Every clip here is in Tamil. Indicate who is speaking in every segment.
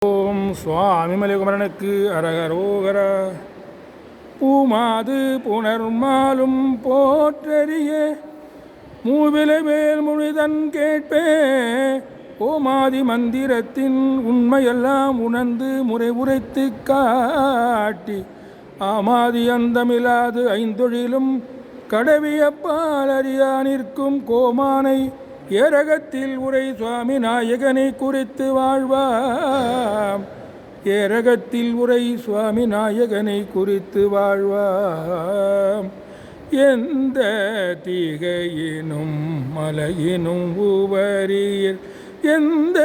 Speaker 1: ஓம் சுவாமி மலைகுமரனுக்கு அரகரோகர. பூமாது புனர்மாலும் போற்றறிய மூவிலை வேல் மொழிதன் கேட்பே. ஓமாதி மந்திரத்தின் உண்மையெல்லாம் உணர்ந்து முறை உரைத்து காட்டி ஆமாதி அந்தமில்லாது ஐந்தொழிலும் கடவிய பாலறியா நிற்கும் கோமானை ஏரகத்தில் உரை சுவாமி நாயகனை குறித்து வாழ்வாம். ஏரகத்தில் உரை சுவாமி நாயகனை குறித்து வாழ்வாம். எந்த தீகையினும் மலையினும் உவரியில் எந்த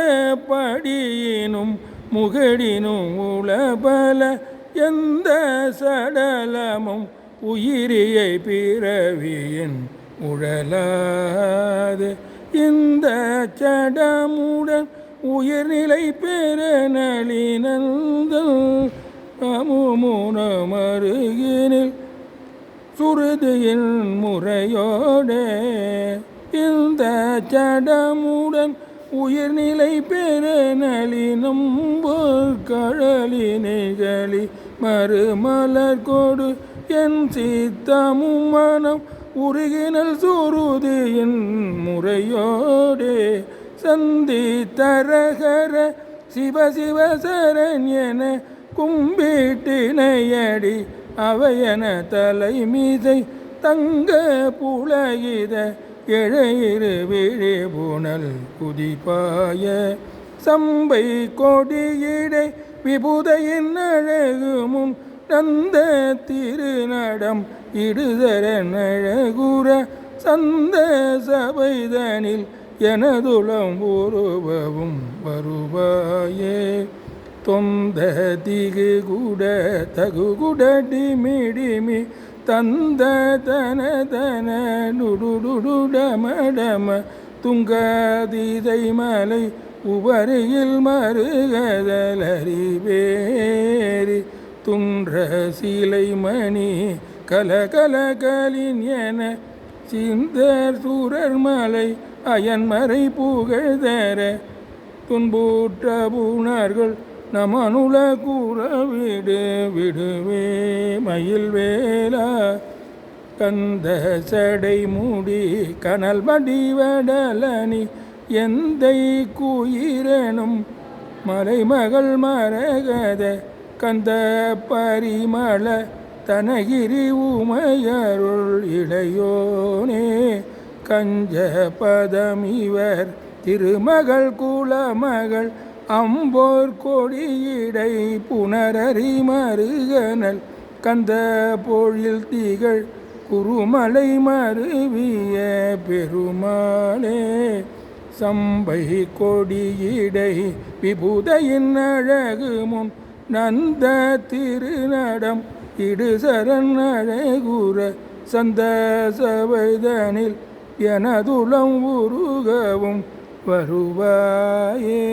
Speaker 1: படியினும் முகடினும் உளபல எந்த சடலமும் உயிரியை பிறவியின் உழலாது இந்த சடமுடன் உயிர்நிலை பெற நளினங்கள் அமுமுனமருகினில் சுருதியின் முறையோடே இந்த சடமுடன் உயிர்நிலை பெற நளினம் கழலினைகளி மறுமலர் கொடு என் சித்தமும் மனம் உருகினல் சுருதியின் முறையோடே சந்தி தரகர சிவ சிவ சரண்யன கும்பிட்டினையடி அவையன தலை மீதை தங்க புலகித எழையிரு விழிபுணல் குதிப்பாய சம்பை கொடியிடை விபுதையின் அழகுமுன் நந்த திருநடம் இடுதர நழகுற சந்த சபைதனில் எனதுளம் உருவவும் வருவாயே. தொந்த திகு குட தகு குடடிமிடிமி தந்த தன தன நுடுடுடமடம துங்கதிதை மலை உவரியில் மருகதலறிவேரி துன்ற சீலை மணி கலகலகலின் என சிந்தர் சூரர் மலை அயன்மறை புகழ்தர துன்பூற்ற பூணர்கள் நமனுல கூற விடு விடுவே மயில் வேலா கந்த சடை மூடி கனல் வடிவடலனி எந்தை குயிரனும் மலைமகள் மரகத கந்த பரிமள தனகிரி உமையருள் இளையோனே கஞ்ச பதம் இவர் திருமகள் குலமகள் அம்போர் கொடியிடை புனரறி மருகனல் கந்த பொழில் திகழ் குருமலை மருவிய பெருமாளே. சம்பை கொடியிடை விபுதையின் அழகு முன் நந்த திருநடம் இடுசரண் அழகுற சந்த சபைதனில் எனதுளம் உருகவும் வருவாயே.